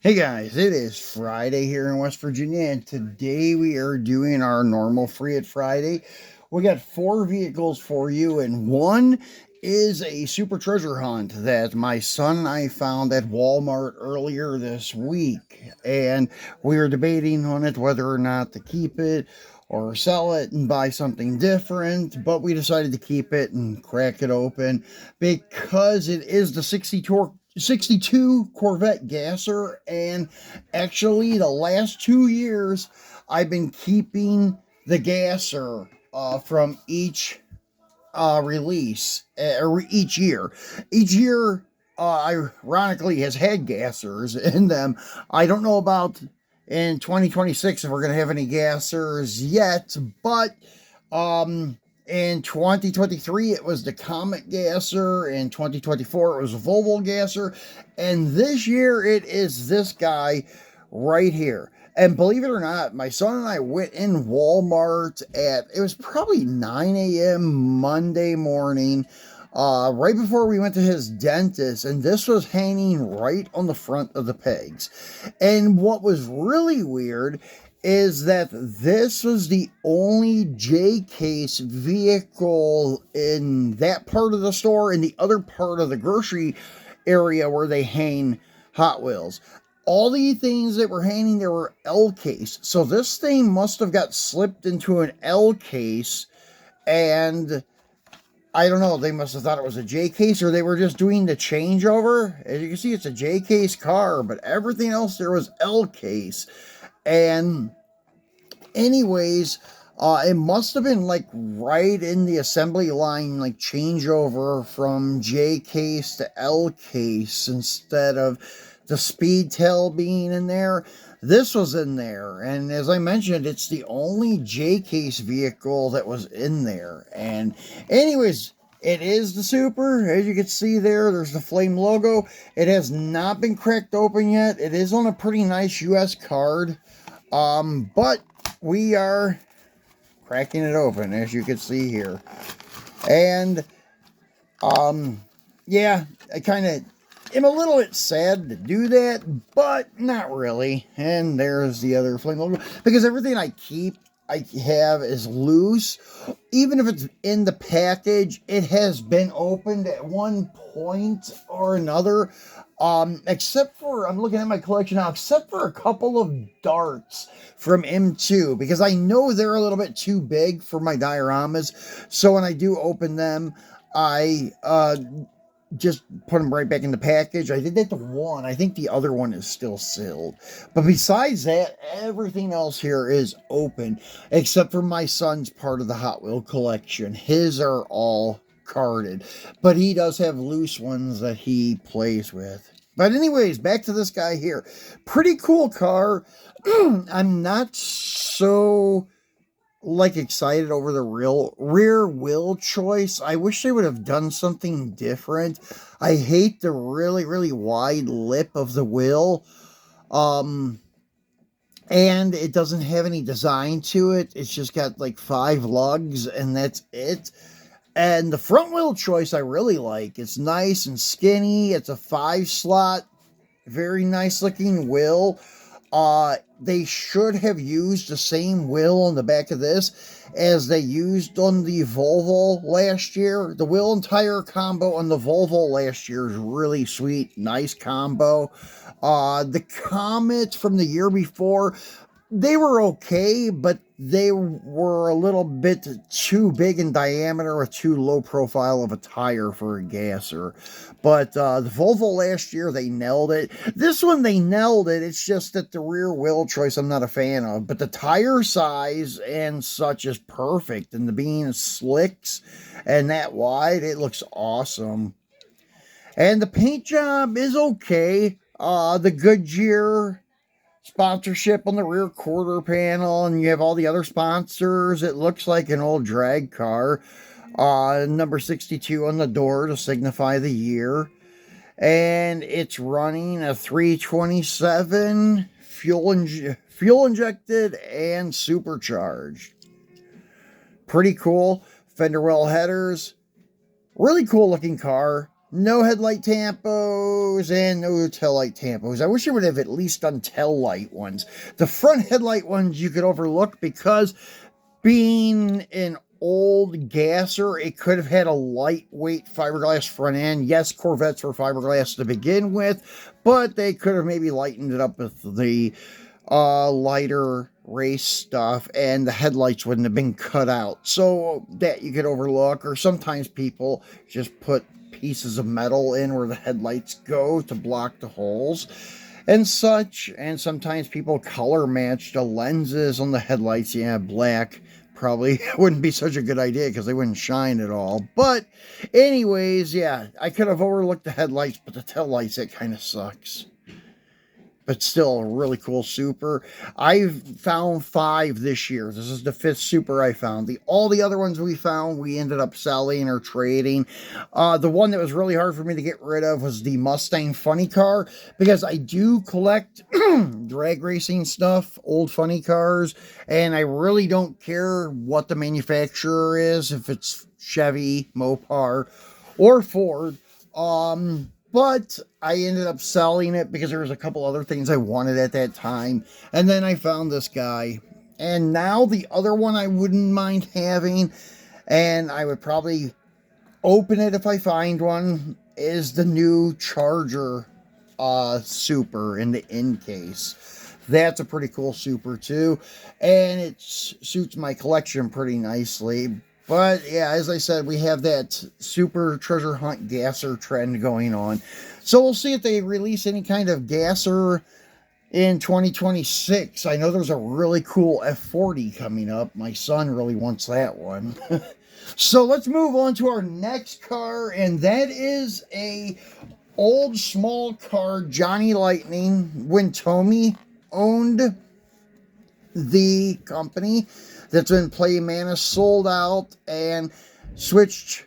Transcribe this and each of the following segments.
Hey guys, it is Friday here in West Virginia, and today we are doing our normal Free It Friday. We got four vehicles for you, and one is a super treasure hunt that my son and I found at Walmart earlier this week. And we were debating on it whether or not to keep it or sell it and buy something different, but we decided to keep it and crack it open because it is the 62 Corvette gasser, and actually the last 2 years I've been keeping the gasser from each release or each year. Each year, ironically, has had gassers in them. I don't know about in 2026 if we're going to have any gassers yet, but in 2023 it was the Comet gasser, in 2024 it was a Volvo gasser, and this year it is this guy right here. And believe it or not, my son and I went in Walmart it was probably 9 a.m. Monday morning, right before we went to his dentist, and this was hanging right on the front of the pegs. And what was really weird is that this was the only J case vehicle in that part of the store. In the other part of the grocery area where they hang Hot Wheels, all the things that were hanging there were L case. So this thing must have got slipped into an L case, and I don't know, they must have thought it was a J case, or they were just doing the changeover. As you can see, it's a J case car, but everything else there was L case. And anyways, it must have been like right in the assembly line, like changeover from J case to L case instead of the speed tail being in there. This was in there, and as I mentioned, it's the only J case vehicle that was in there. And anyways, it is the Super. As you can see there's the Flame logo. It has not been cracked open yet. It is on a pretty nice US card, but we are cracking it open, as you can see here. And yeah, I kind of am a little bit sad to do that, but not really. And there's the other Flame logo, because everything I have is loose. Even if it's in the package, it has been opened at one point or another. Except for, I'm looking at my collection now, except for a couple of darts from M2, because I know they're a little bit too big for my dioramas. So when I do open them, I just put them right back in the package. I did that to one. I think the other one is still sealed. But besides that, everything else here is open, except for my son's part of the Hot Wheel collection. His are all carded, but he does have loose ones that he plays with. But anyways, back to this guy here. Pretty cool car. I'm not so excited over the rear wheel choice. I wish they would have done something different. I hate the really wide lip of the wheel. And it doesn't have any design to it. It's just got like 5 lugs, and that's it. And the front wheel choice I really like. It's nice and skinny. It's a 5-slot, very nice looking wheel. They should have used the same wheel on the back of this as they used on the Volvo last year. The wheel and tire combo on the Volvo last year is really sweet, nice combo. The Comet from the year before, they were okay, but they were a little bit too big in diameter with too low profile of a tire for a gasser. But the Volvo last year, they nailed it. This one, they nailed it. It's just that the rear wheel choice I'm not a fan of. But the tire size and such is perfect. And the being slicks and that wide, it looks awesome. And the paint job is okay. The Goodyear sponsorship on the rear quarter panel, and you have all the other sponsors. It looks like an old drag car. Number 62 on the door to signify the year. And it's running a 327 fuel injected and supercharged. Pretty cool. Fender well headers. Really cool looking car. No headlight tampos and no tail light tampos. I wish it would have at least done tail light ones. The front headlight ones you could overlook because being an old gasser, it could have had a lightweight fiberglass front end. Yes, Corvettes were fiberglass to begin with, but they could have maybe lightened it up with the lighter race stuff, and the headlights wouldn't have been cut out. So that you could overlook, or sometimes people just put pieces of metal in where the headlights go to block the holes and such. And sometimes people color match the lenses on the headlights. Yeah, black probably wouldn't be such a good idea because they wouldn't shine at all. But anyways, yeah, I could have overlooked the headlights, but the tail lights, it kind of sucks. But still a really cool super. I've found 5 this year. This is the 5th super I found. All the other ones we found, we ended up selling or trading. The one that was really hard for me to get rid of was the Mustang funny car, because I do collect drag racing stuff, old funny cars, and I really don't care what the manufacturer is, if it's Chevy, Mopar, or Ford. But I ended up selling it because there was a couple other things I wanted at that time. And then I found this guy. And now the other one I wouldn't mind having, and I would probably open it if I find one, is the new Charger super in the in case. That's a pretty cool super too. And it suits my collection pretty nicely. But yeah, as I said, we have that super treasure hunt gasser trend going on. So we'll see if they release any kind of gasser in 2026. I know there's a really cool F40 coming up. My son really wants that one. So let's move on to our next car, and that is a old small car, Johnny Lightning, when Tommy owned the company. That's when Playmana sold out and switched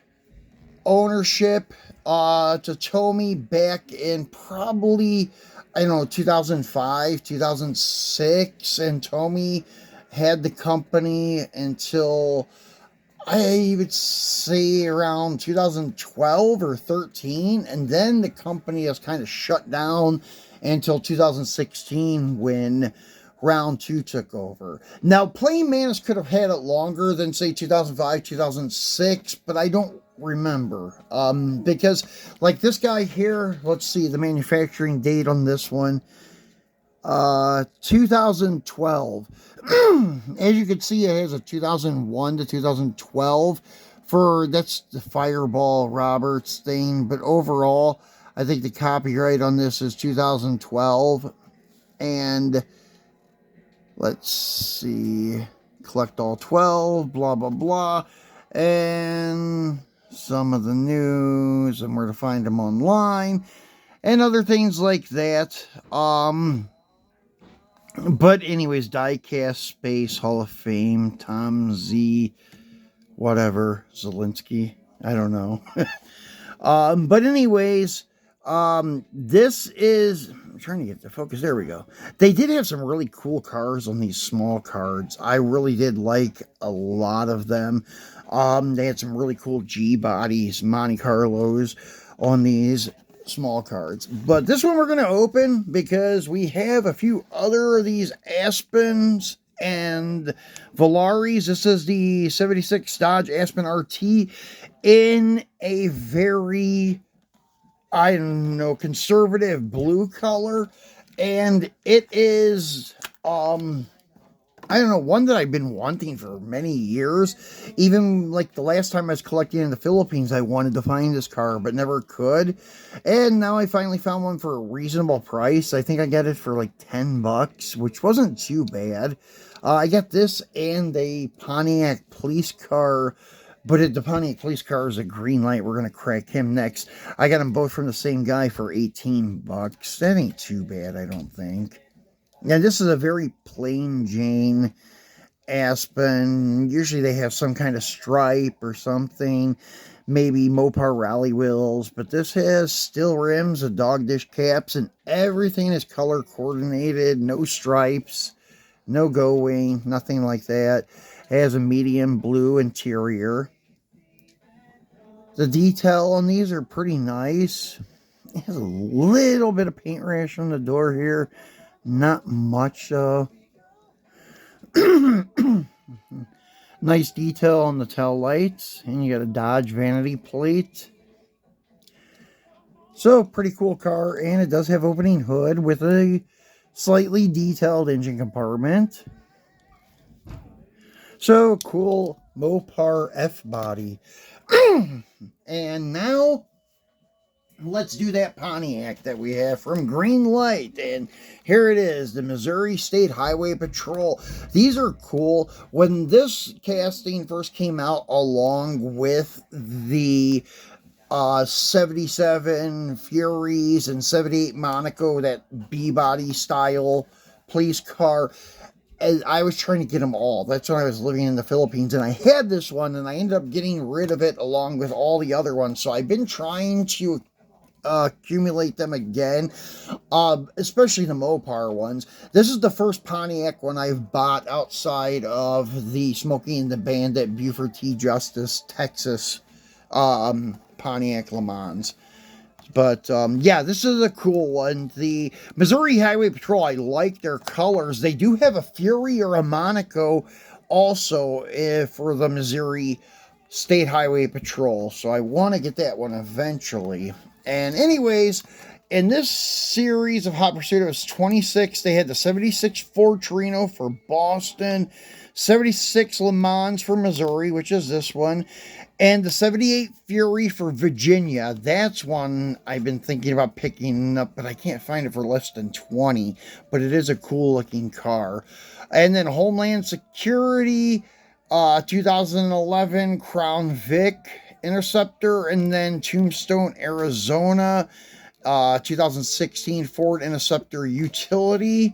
ownership to Tommy back in probably, I don't know, 2005, 2006. And Tommy had the company until, I would say, around 2012 or 13. And then the company has kind of shut down until 2016 when Round 2 took over. Now, Plain Manus could have had it longer than, say, 2005, 2006, but I don't remember. Because, like this guy here, let's see, the manufacturing date on this one, 2012. As you can see, it has a 2001 to 2012 that's the Fireball Roberts thing, but overall, I think the copyright on this is 2012, and let's see, collect all 12, blah, blah, blah, and some of the news and where to find them online and other things like that. But anyways, Diecast Space Hall of Fame, Tom Z, whatever, Zelensky, I don't know. But anyways, this is, I'm trying to get the focus, there we go. They did have some really cool cars on these small cards. I really did like a lot of them. They had some really cool G-bodies, Monte Carlos on these small cards. But this one we're going to open because we have a few other of these Aspens and Valaris. This is the 76 Dodge Aspen RT in a very, I don't know, conservative blue color. And it is, I don't know, one that I've been wanting for many years. Even like the last time I was collecting in the Philippines, I wanted to find this car, but never could. And now I finally found one for a reasonable price. I think I got it for like $10, which wasn't too bad. I got this and a Pontiac police car, but the Pontiac police car is a green light. We're going to crack him next. I got them both from the same guy for $18. That ain't too bad, I don't think. Now, this is a very plain Jane Aspen. Usually they have some kind of stripe or something. Maybe Mopar rally wheels. But this has steel rims, a dog dish caps, and everything is color coordinated. No stripes, no go wing, nothing like that. It has a medium blue interior. The detail on these are pretty nice. It has a little bit of paint rash on the door here. Not much though. Nice detail on the tail lights. And you got a Dodge vanity plate. So, pretty cool car. And it does have opening hood with a slightly detailed engine compartment. So, cool Mopar F-body. And now, let's do that Pontiac that we have from Green Light. And here it is, the Missouri State Highway Patrol. These are cool. When this casting first came out, along with the 77 Furies and 78 Monaco, that B-body style police car, and I was trying to get them all. That's when I was living in the Philippines, and I had this one, and I ended up getting rid of it along with all the other ones. So I've been trying to accumulate them again, especially the Mopar ones. This is the first Pontiac one I've bought outside of the Smokey and the Bandit Buford T. Justice, Texas Pontiac LeMans. But, yeah, this is a cool one. The Missouri Highway Patrol, I like their colors. They do have a Fury or a Monaco also for the Missouri State Highway Patrol. So I want to get that one eventually. And anyways, in this series of Hot Pursuit, it was 26. They had the 76 Ford Torino for Boston, 76 Le Mans for Missouri, which is this one, and the 78 Fury for Virginia. That's one I've been thinking about picking up, but I can't find it for less than 20. But it is a cool looking car. And then Homeland Security, 2011 Crown Vic Interceptor, and then Tombstone, Arizona, 2016 Ford Interceptor Utility,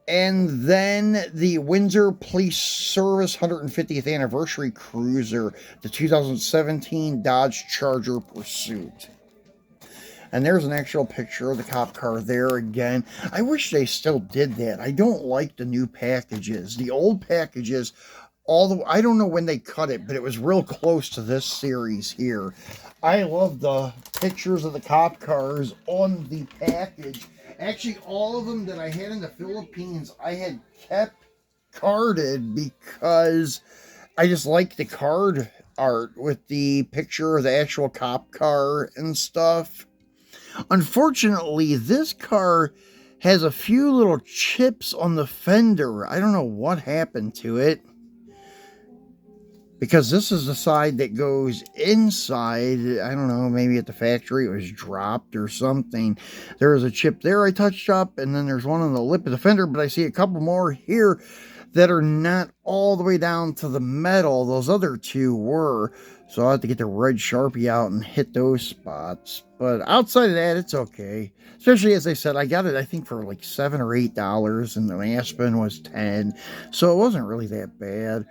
and then the Windsor Police Service 150th Anniversary Cruiser, the 2017 Dodge Charger Pursuit. And there's an actual picture of the cop car there again. I wish they still did that. I don't like the new packages. The old packages, I don't know when they cut it, but it was real close to this series here. I love the pictures of the cop cars on the package. Actually, all of them that I had in the Philippines, I had kept carded because I just like the card art with the picture of the actual cop car and stuff. Unfortunately, this car has a few little chips on the fender. I don't know what happened to it, because this is the side that goes inside. I don't know, maybe at the factory it was dropped or something. There was a chip there I touched up, and then there's one on the lip of the fender, but I see a couple more here that are not all the way down to the metal. Those other two were. So I'll have to get the red Sharpie out and hit those spots. But outside of that, it's okay. Especially, as I said, I got it, I think, for like $7 or $8, and the Aspen was $10. So it wasn't really that bad.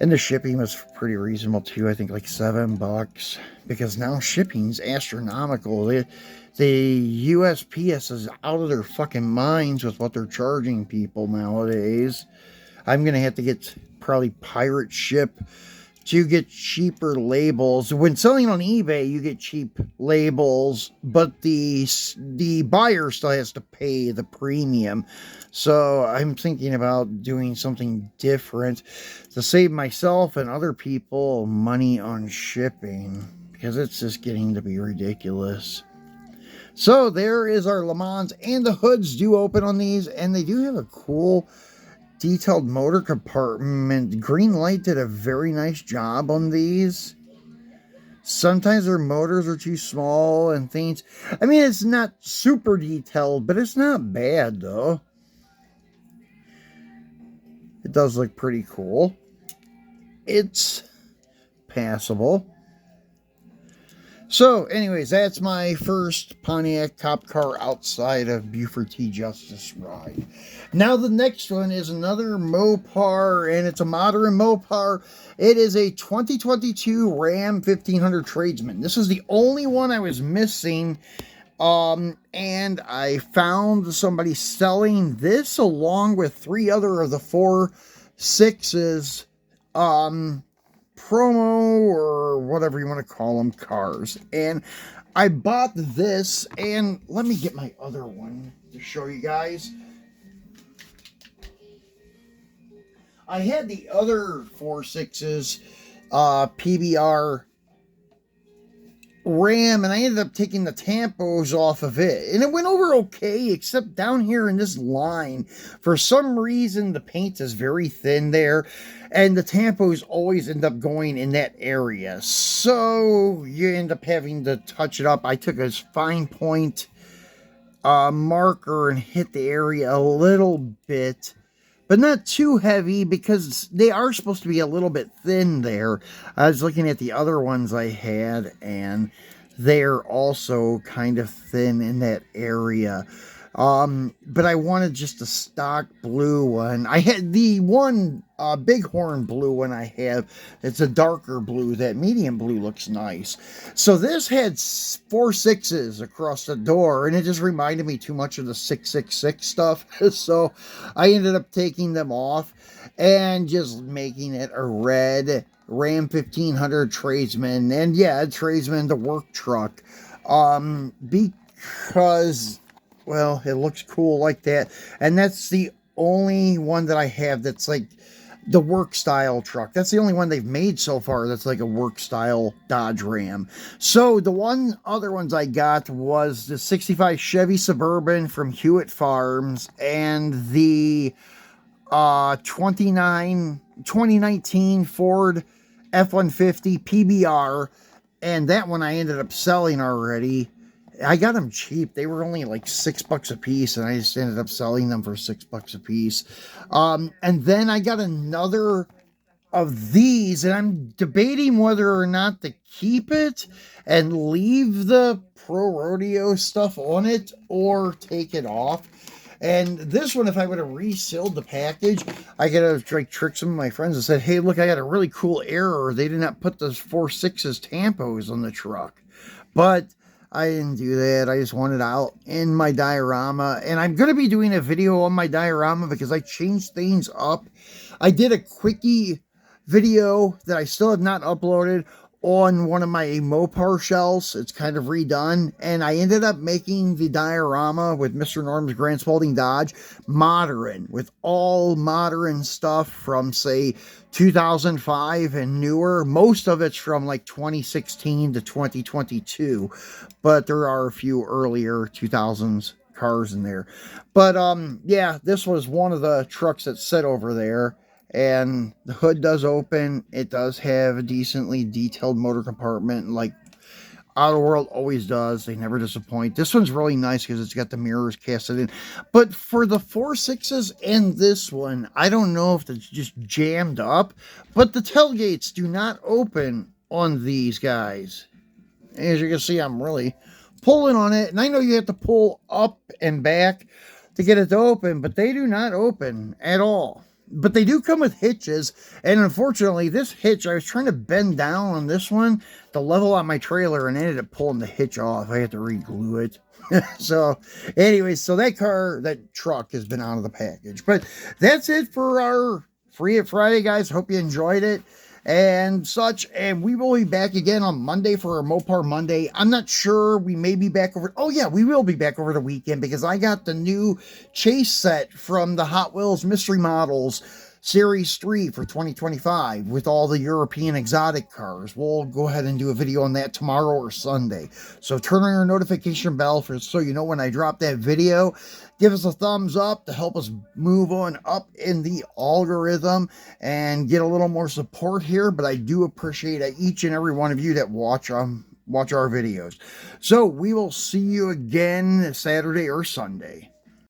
And the shipping was pretty reasonable too. I think like $7, because now shipping's astronomical. The USPS is out of their fucking minds with what they're charging people nowadays. I'm going to have to get probably pirate ship to get cheaper labels. When selling on eBay, you get cheap labels, but the buyer still has to pay the premium. So I'm thinking about doing something different to save myself and other people money on shipping, because it's just getting to be ridiculous. So there is our LeMans, and the hoods do open on these, and they do have a cool detailed motor compartment. Green Light did a very nice job on these. Sometimes their motors are too small and things. I mean, it's not super detailed, but it's not bad though. It does look pretty cool. It's passable. So, anyways, that's my first Pontiac cop car outside of Buford T. Justice ride. Now, the next one is another Mopar, and it's a modern Mopar. It is a 2022 Ram 1500 Tradesman. This is the only one I was missing, and I found somebody selling this along with 3 other of the 4.6s, promo or whatever you want to call them cars. And I bought this, and let me get my other one to show you guys. I had the other 4.6s PBR Ram, and I ended up taking the tampos off of it, and it went over okay, except down here in this line, for some reason the paint is very thin there, and the tampos always end up going in that area, so you end up having to touch it up. I took a fine point marker and hit the area a little bit, but not too heavy, because they are supposed to be a little bit thin there. I was looking at the other ones I had, and they're also kind of thin in that area. But I wanted just a stock blue one. I had the one bighorn blue one I have. It's a darker blue. That medium blue looks nice. So this had 4.6s across the door, and it just reminded me too much of the 666 stuff. So I ended up taking them off and just making it a red Ram 1500 Tradesman. And yeah, Tradesman, the work truck. Because, well, it looks cool like that. And that's the only one that I have that's like the work style truck. That's the only one they've made so far that's like a work style Dodge Ram. So the other ones I got was the 65 Chevy Suburban from Hewitt Farms, and the 2019 Ford F-150 PBR, and that one I ended up selling already. I got them cheap. They were only like $6 a piece, and I just ended up selling them for $6 a piece. And then I got another of these, and I'm debating whether or not to keep it and leave the Pro Rodeo stuff on it or take it off. And this one, if I would have resealed the package, I could have like tricked some of my friends and said, hey, look, I got a really cool error. They did not put those 4.6s tampos on the truck. But I didn't do that. I just wanted out in my diorama. And I'm going to be doing a video on my diorama because I changed things up. I did a quickie video that I still have not uploaded on one of my Mopar shells. It's kind of redone, and I ended up making the diorama with Mr. Norm's Grand Spalding Dodge modern, with all modern stuff from, say, 2005 and newer. Most of it's from like 2016 to 2022, but there are a few earlier 2000s cars in there. But yeah, this was one of the trucks that sit over there. And the hood does open. It does have a decently detailed motor compartment, like Auto World always does. They never disappoint. This one's really nice because it's got the mirrors casted in. But for the 4.6s and this one, I don't know if it's just jammed up, but the tailgates do not open on these guys. As you can see, I'm really pulling on it. And I know you have to pull up and back to get it to open, but they do not open at all. But they do come with hitches, and unfortunately, this hitch, I was trying to bend down on this one to level out my trailer, and ended up pulling the hitch off. I had to re-glue it. So, anyways, so that truck has been out of the package. But that's it for our Free It Friday, guys. Hope you enjoyed it and such, and we will be back again on Monday for our Mopar Monday. I'm not sure. We may be back over. Oh yeah, we will be back over the weekend because I got the new chase set from the Hot Wheels Mystery Models Series 3 for 2025 with all the European exotic cars. We'll go ahead and do a video on that tomorrow or Sunday. So turn on your notification bell so you know when I drop that video. Give us a thumbs up to help us move on up in the algorithm and get a little more support here. But I do appreciate each and every one of you that watch our videos. So we will see you again Saturday or Sunday.